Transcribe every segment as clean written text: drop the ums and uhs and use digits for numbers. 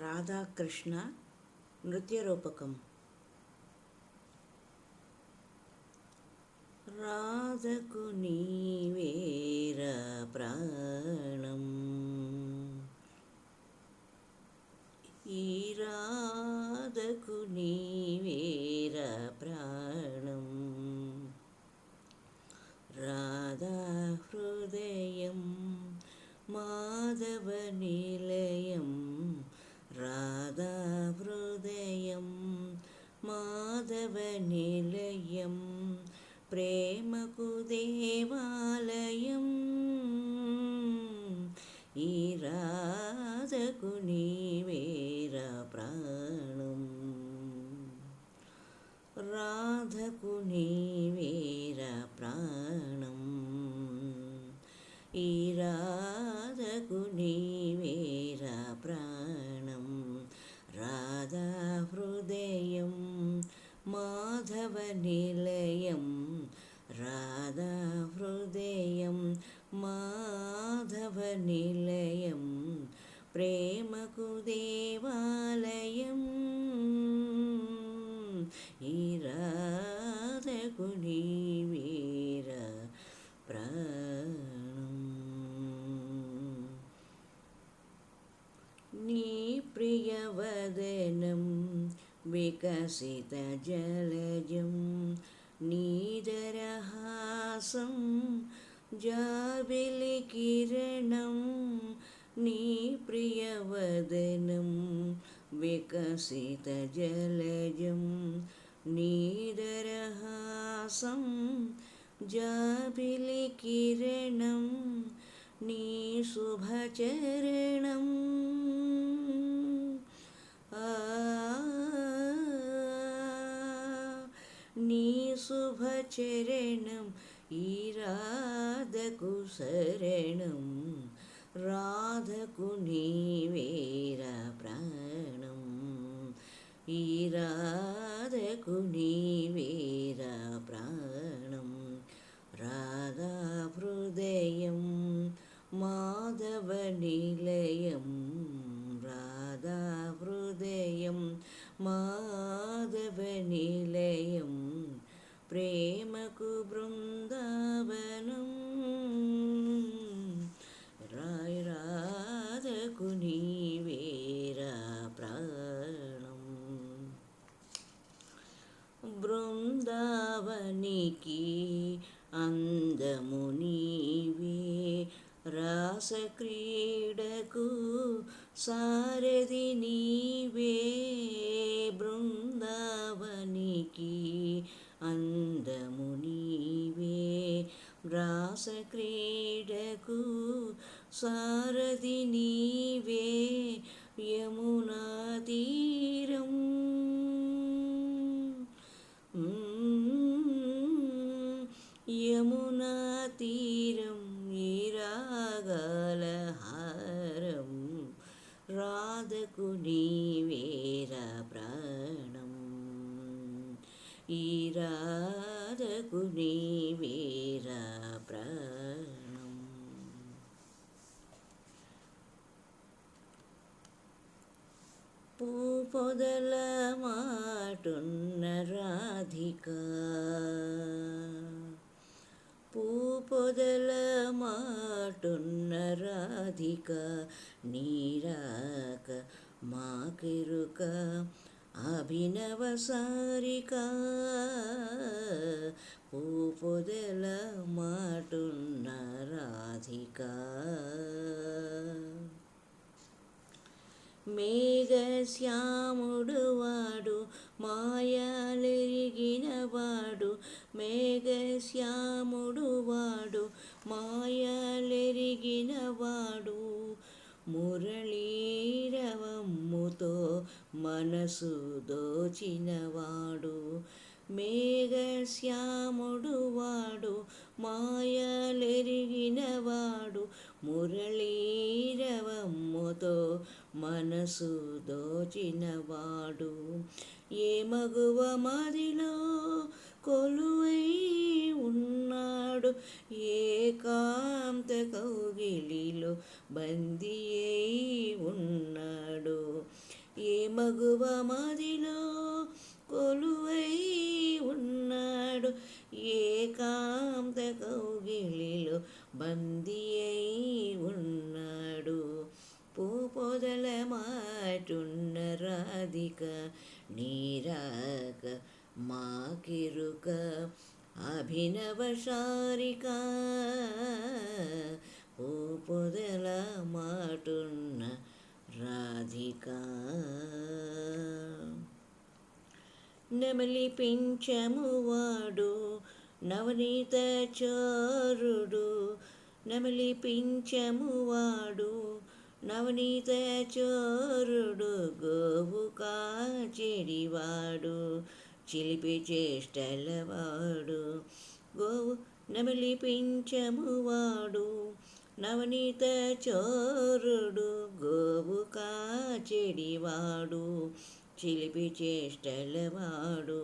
రాధాకృష్ణ నృత్యరూపకం. రాధకు నీవేరా ప్రాణం, ఈ రాధకు నీవేరా ప్రాణం. రాధా హృదయం మాధవ నిలయం, రాధా హృదయం మాధవ నిలయం, ప్రేమకు దేవాలయం. ఈ రాధకు నీవేరా ప్రాణం, రాధకు నీవేరా ప్రాణం, ఈ రాధకు నీవేరా ప్రాణం. రాధా హృదయం మాధవ నిలయం, రాధా హృదయం మాధవ నిలయం, ప్రేమకు దేవాలయం. ఈ రాధకు నీవేరా ప్రాణం. నీ ప్రియవదనం వికసిత జలజం, నీదరహాసం జాబిలి కిరణం. నీ ప్రియవదనం వికసిత జలజం, నీదరహాసం జాబిలి కిరణం, నీ శుభచరణం. నీ శుభచరణం ఈ రాధకు శరణం, రాధకు నీవేరా ప్రాణం, ఈ రాధకు నీవేరా ప్రాణం. రాధా హృదయం మాధవ నిలయం, రాధా హృదయం మాధవ నిలయం, ప్రేమకు బృందావనం. రాధకు నీవేరా ప్రాణం. బృందావనికి అందము నీవే, రాసక్రీడకు సారథి నీవే. బృందావనికి అందము నీవే, రాసక్రీడకు సారథి నీవే. యమునా తీరం యమునా తీరం ఈ రాగాల హారం, రాధకు నీవేరా ప్రాణం, ఈ రాధకు నీవేరా ప్రాణం. పూపొదల మాటున్న రాధిక, పూపొదల మాటున్న రాధిక, నీరాక మాకెరుక అభినవ సారిక. పూపొదల మాటున్న రాధిక, మేఘశ్యాముడు వాడు మాయలెరిగిన వాడు, మేఘశ్యాముడు వాడు మాయలెరిగిన వాడు, మురళీరవమ్ముతో మనసు దోచినవాడు. మేఘశ్యాముడు వాడు మాయలెరిగిన వాడు, మురళీరవమ్ముతో మనసు దోచినవాడు. ఏ మగువ మదిలో కొలువై ఉన్నాడు, ఏకాంత కౌగిలిలో బందీ అయి ఉన్నాడు. ఏ మగువ మదిలో కొలువై ఉన్నాడు, ఏకాంత కౌగిలిలో బందీ అయి ఉన్నాడు. పూపొదల మాటున్న రాధిక, నీరాక మాకిరుక అభినవ శారిక. పూపొదల మాటున్న రాధిక. నెమలి పింఛమువాడు నవనీత చోరుడు, నెమలి పింఛమువాడు నవనీత చోరుడు. గోవు కాచెడివాడు, చిలిపి చేష్టలవాడు. గోవు నెమలి పింఛమువాడు నవనీత చోరుడు. గోవు కాచెడివాడు, చిలిపి చేష్టలవాడు.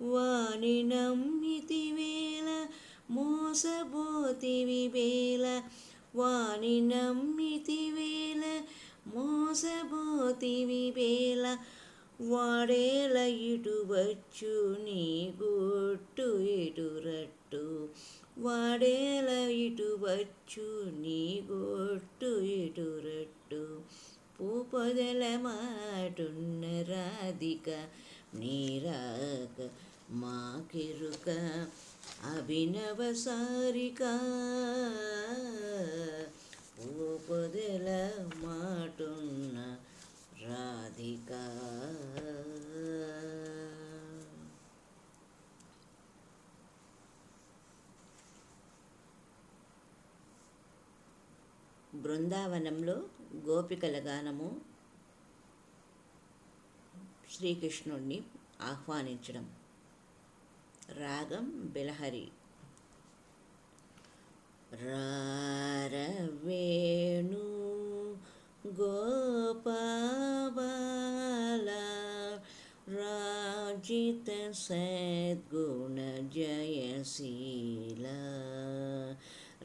వాని నమ్మితివేళ మోసబోతివి వేళ, వాని నమ్మితివేళ మోసబోతివి వేళ. వాడేల ఇటు వచ్చు నీ గుట్టు ఇటురట్టు, వాడేల ఇటు వచ్చు నీ గుట్టు ఇటురట్టు. పూపొదల మాటున్న రాధిక, నీరాక మాకిరుక అభినవ సారిక. పూపొదల మాటున్న రాధిక. బృందావనంలో గోపికల గానము శ్రీకృష్ణుడిని ఆహ్వానించడం. రాగం బిలహరి. రారవేణు గోపాల, రాజిత సద్గుణ జయశీల.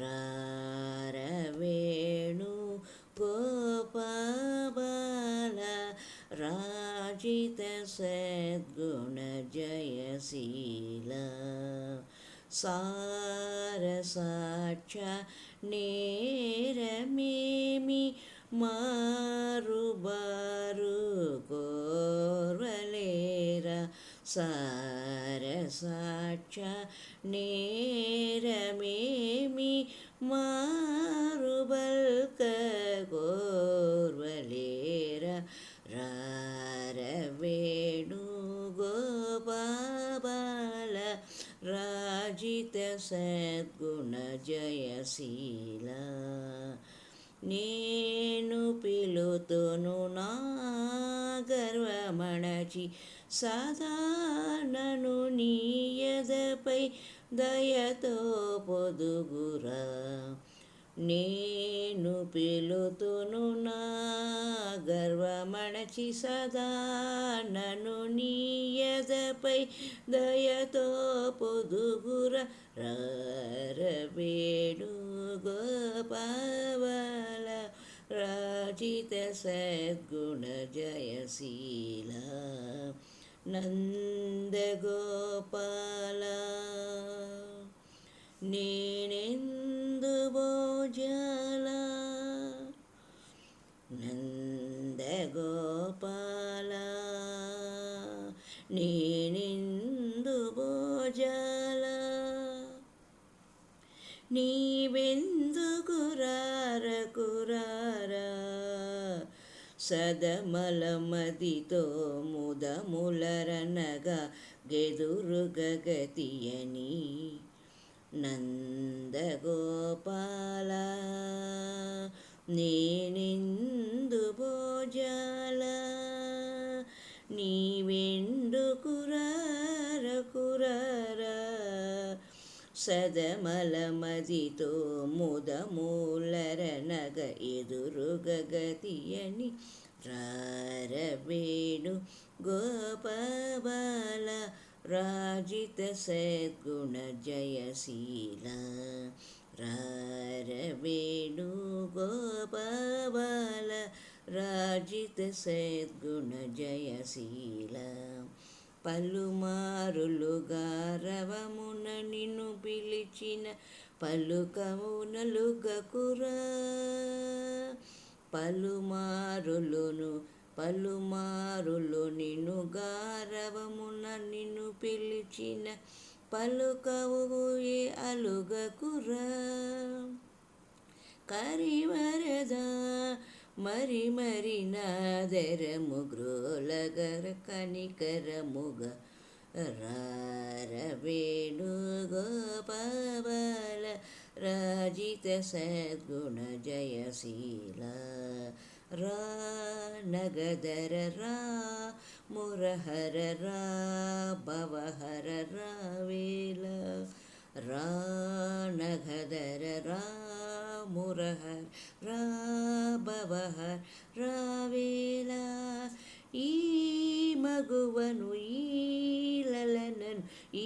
రారవేణు గోపాల, రాజిత సద్గుణ జయశీల. సారసాక్ష నేరమేమి మారుబారు కోర్వలేరా. సారసాక్ష నేరమేమి మారుబల్క కోర్వలేరా. రారవేణు గోపాల, రాజిత సద్గుణ జయశీల. నేను పిలుతును నా గర్వమణచి, సదా నను నీయదపై దయతో పొదుగురా. నేను పిలుతును నా గర్వమణచి, సదా నను నీయదపై దయతో పొదుగుర. రారవేణు గోపాల, రాజిత సద్గుణ జయశీల. నందగోపాల, నేనెందు భోజాల. నందగోపాల, నేనెందు భోజాల. నీవెందుకు రారకురారా, సదమలమదితో ముదములరనగా గెదురుగగతియని. నందగోపాల, నేనెందు భోజాల. నీవెందుకు రారకురారా, సదమలమదితో ముదమూలరనగ ఎదురుగగతియని. రారవేణు గోపాల, రాజిత సద్గుణ జయశీల రారవేణు గోపబాల రాజిత సద్గుణ జయశీల పలుమారులుగా రవమున నిన్ను పిలిచిన పలుకమునలుగకురా పలుమారులు నిన్ను గారవమున నిన్ను పిలిచిన పలుకవు ఏ అలుగకురా కరివరద మరి నాదరము గ్రోలగర కనికరముగ రారవేణు గోపబాల రాజిత సద్గుణ జయశీల రా నగదర రా మురహర రా భవహర రావేల రా నగదర రా మురహర రా భవహర రావేల ఈ మగువను ఈ లలనను ఈ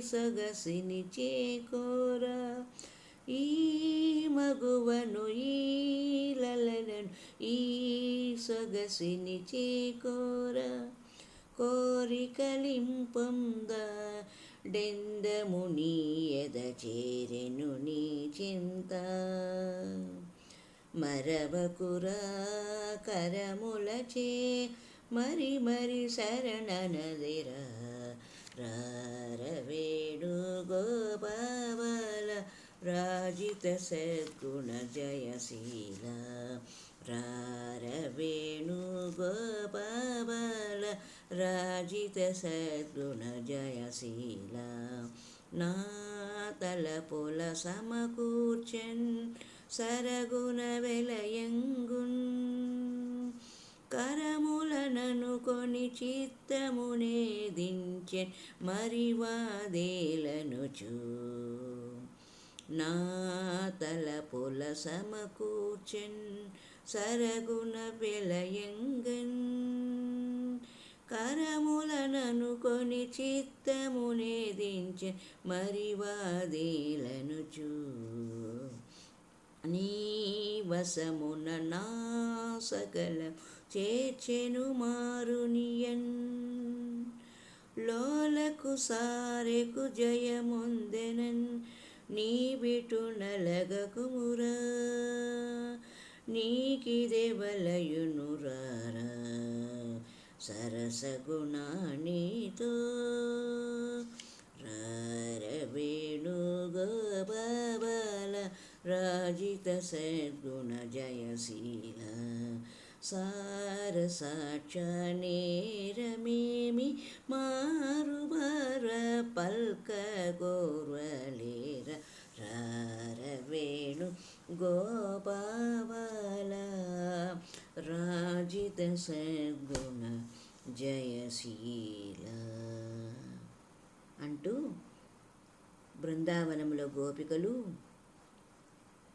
సొగసిని చేకోరా ఈ మగువను ఈ లలనను ఈ సొగసిని చేకోరా కోరికలింపొంద డెందము నీ ఎద చేరెను నీ చింత మరవకురా కరములచే మరి శరణనదిరా రారవేణు గోపబాల రాజిత సద్గుణ జయశీల రారవేణు గోపబాల రాజిత సద్గుణ జయశీల నా తలపుల సమకూర్చన్ సరగుణ వెలయంగున్ కరములననుకొని చిత్తమునే దించెన్ మరివాదేలనుచు నా తలపుల సమకూర్చెన్ సరగుణ వెలయంగన్ కరములననుకొని చిత్తమునే దించెన్ మరివాదేలనుచు నీ వసమున నా సకలం చేర్చెను మారునియన్ లోలకు సారెకు జయముందెనన్ నీ బిటు నలగకుమురా నీకిదెవలయును రారా సరసగుణానితో రారవేణు గోపబాల రాజిత సద్గుణ జయశీల సారసాక్ష నేరమేమి మారుబర పల్క గోర్వలేర రారవేణు గోపబాల రాజిత సద్గుణ జయశీల అంటూ బృందావనంలో గోపికలు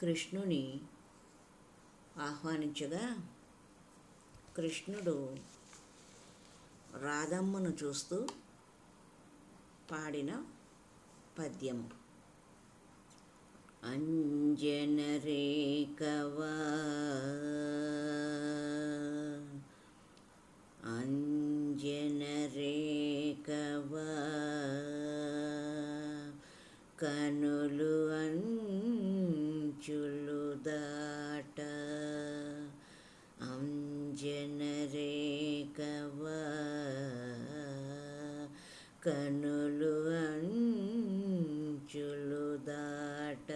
కృష్ణుని ఆహ్వానించగా కృష్ణుడు రాధమ్మను చూస్తూ పాడిన పద్యము. అంజనరేకవా అంజనరేకవా కనులు అంచులు దాట అంజనరేకవా కనులు అంచులు దాట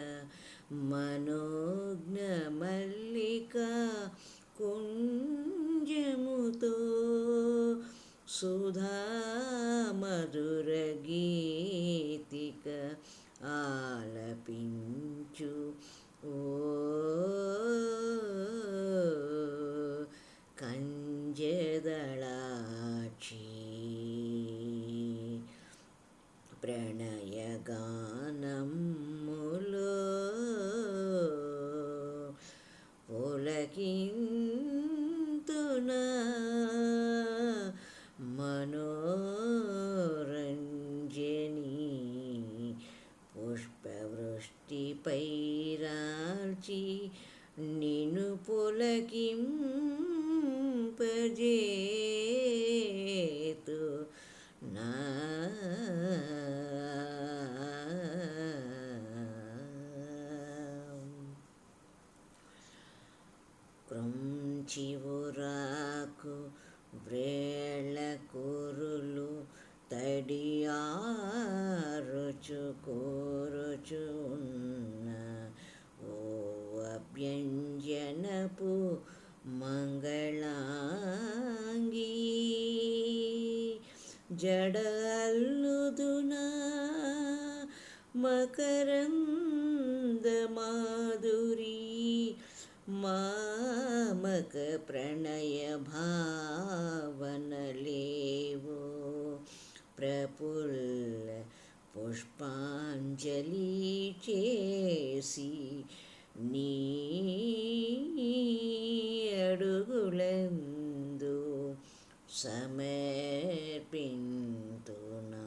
మనోజ్ఞ మల్లిక కుంజముతో సుధా మధుర గీతిక ఆలపించు ఓ కంజదళాక్షి ప్రణయగానములో పులకింతున మనోరంజన నిన్ను పులకింపజేతు నా క్రొంచివురాకు వ్రేళ్ళ కురులు తడియారుచు కోరుచు ఉన్న ఓ అభ్యంజనపు మంగళాంగీ జడ అల్లుదునా మకరంద మాధురీ మామక ప్రణయ భావనలేవో ప్రఫుల్ల పుష్పాంజలి చేసి నీ అడుగులందు సమర్పింతునా.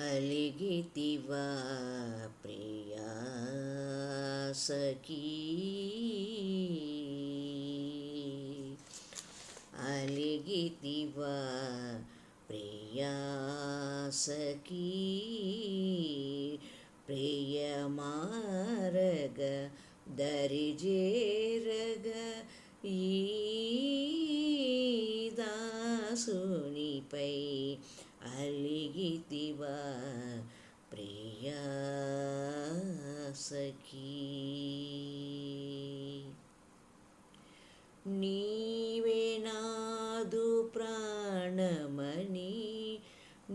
అలిగితివా ప్రియా సఖీ, అలిగితివా ప్రియా సఖీ, ప్రియమారగ దరిజేరగ ఈ దాసునిపై అలిగితివా ప్రియా సఖీ. నీవే నాదు ప్రాణమని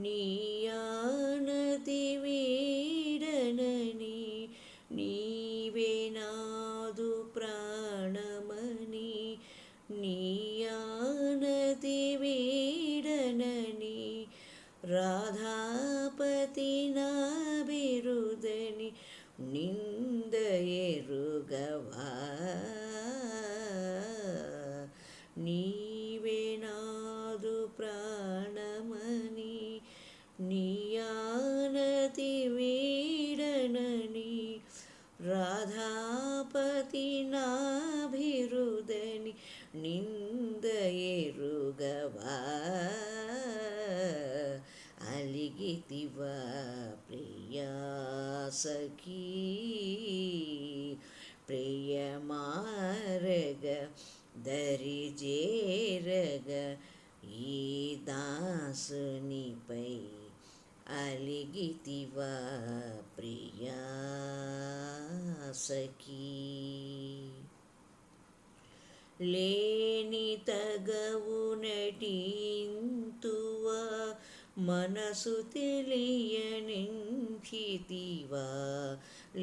నీయానతి వీడనని, నీవే నాదు ప్రాణమని నీయానతి వీడనని, రాధాపతి నా బిరుదని నింద ఎరుగవా. నీవే నాదు ప్రాణమని నీయానతి వీడనని, రాధాపతి నా బిరుదని నింద ఎరుగవా. అలిగితివా ప్రియా సఖీ, ప్రియమారగ దరిజేరగ ఈ దాసునిపై అలిగితివా ప్రియా సఖీ. లేని తగవు నటింతువా మనసు తెలియనించితివా,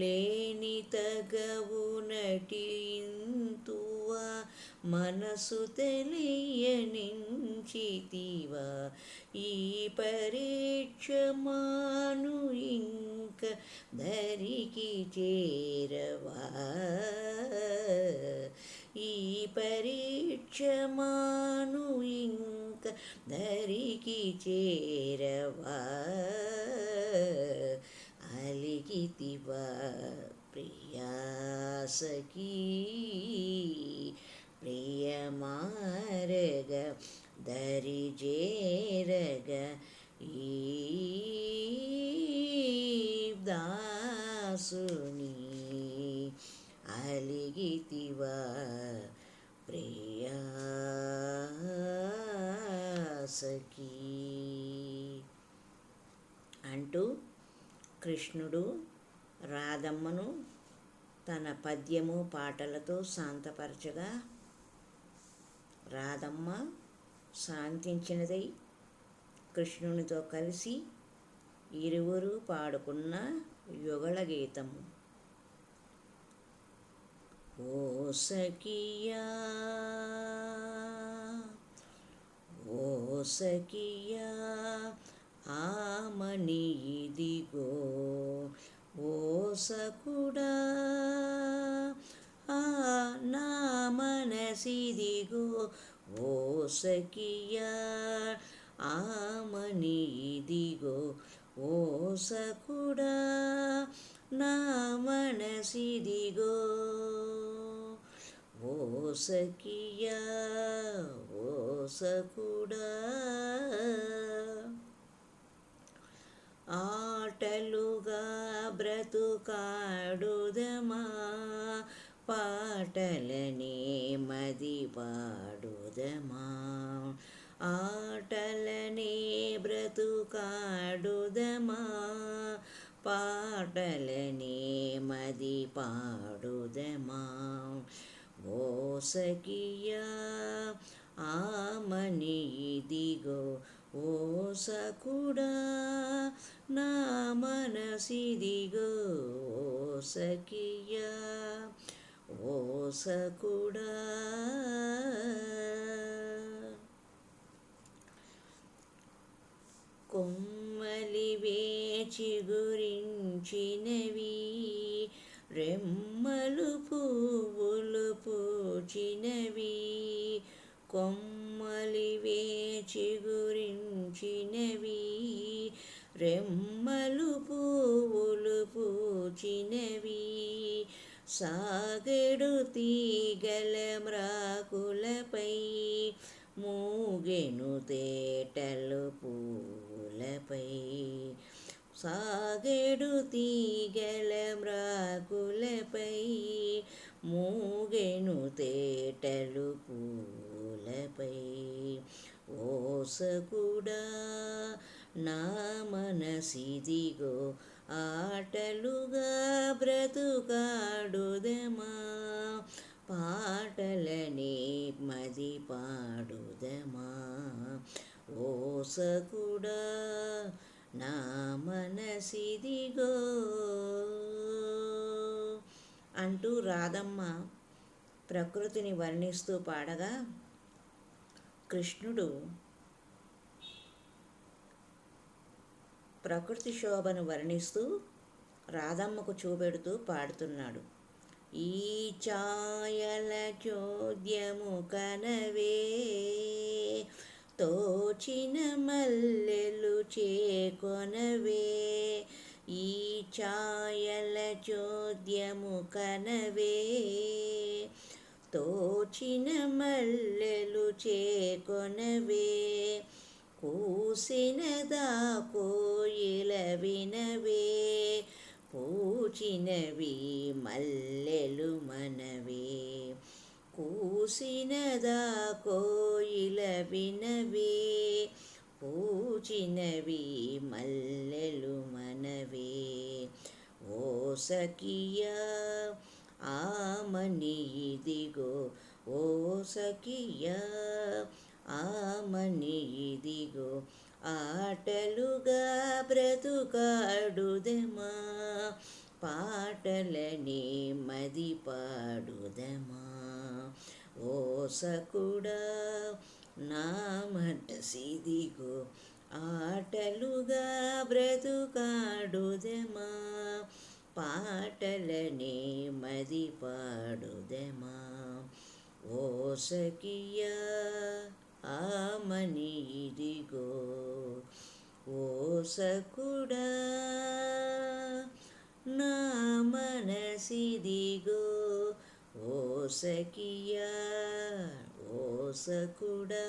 లేని తగవు నటింతువా మనసు తెలియనించితివా. ఈ పరీక్ష మాను ఇంక దరికి చేరవా, ఈ పరీక్ష మాను ఇంక దరికి చేరవా. అలిగితివా ప్రియా సఖీ, ప్రియమారగ దరిజేరగ ఈ దాసుని అలిగితివా ప్రియా సఖీ అంటూ కృష్ణుడు రాధమ్మను తన పద్యము పాటలతో శాంతపరచగా రాధమ్మ శాంతించినదై కృష్ణునితో కలిసి ఇరువురు పాడుకున్న యుగళ గీతము. ఓ సఖియా ఓ సఖియా ఆమని ఇదిగో, ఓ సకుడా ఆ నా మనసిదిగో, ఓ సఖియా ఆమని ఇదిగో, ఓ సకుడా నా మనసిదిగో ఓ సఖియా ఓ సకుడా ఆటలుగా బ్రతుకాడుదమా పాటలనే మది పాడుదమా ఆటలనే బ్రతుకాడుదమా పాటలనే మది పాడుదమా ఓ సఖియా ఆమని ఇదిగో ఓ సకుడా నా మనసిదిగో ఓ సఖియా ఓ సకుడా కొమ్మలివే చిగురించినవి రెమ్మలు పువ్వులు పూచినవి కొమ్మలివే చిగురించినవి రెమ్మలు పువ్వులు పూచినవి సాగెడు తీగల మ్రాకులపై మూగెను తేటలు పూలపై సాగెడు తీగల మ్రాకులపై మూగెను తేటలు పూలపై ఓ సకుడా నా మనసిదిగో ఆటలుగా బ్రతుకాడుదమా పాటలనే మది పాడుదమా ఓ సకుడా నా మనసిదిగో అంటూ రాధమ్మ ప్రకృతిని వర్ణిస్తూ పాడగా కృష్ణుడు ప్రకృతి శోభను వర్ణిస్తూ రాధమ్మకు చూపెడుతూ పాడుతున్నాడు. ఈ ఛాయల చోద్యము కనవే తోచిన మల్లెలు చేకొనవే ఈ ఛాయల చోద్యము కనవే తోచిన మల్లెలు చేకొనవే కూసినదా కోయిల వినవే పూచినవి మల్లెలు మనవే కూసినదా కోయిల వినవే పూచినవి మల్లెలు మనవే ఓ సఖియా ఆమని ఇదిగో ఓ సఖియా ఆమని ఇదిగో ఆటలుగా బ్రతుకాడుదమా పాటలనే మది పాడుదమా ఓ సకుడా నా మనసిదిగో ఆటలుగా బ్రతుకాడుదమా పాటలనే మది పాడుదమా ఓ సఖియా ఆమని ఇదిగో ఓ సకుడా నా మనసిదిగో ఓ సఖియా ఓ సకుడా.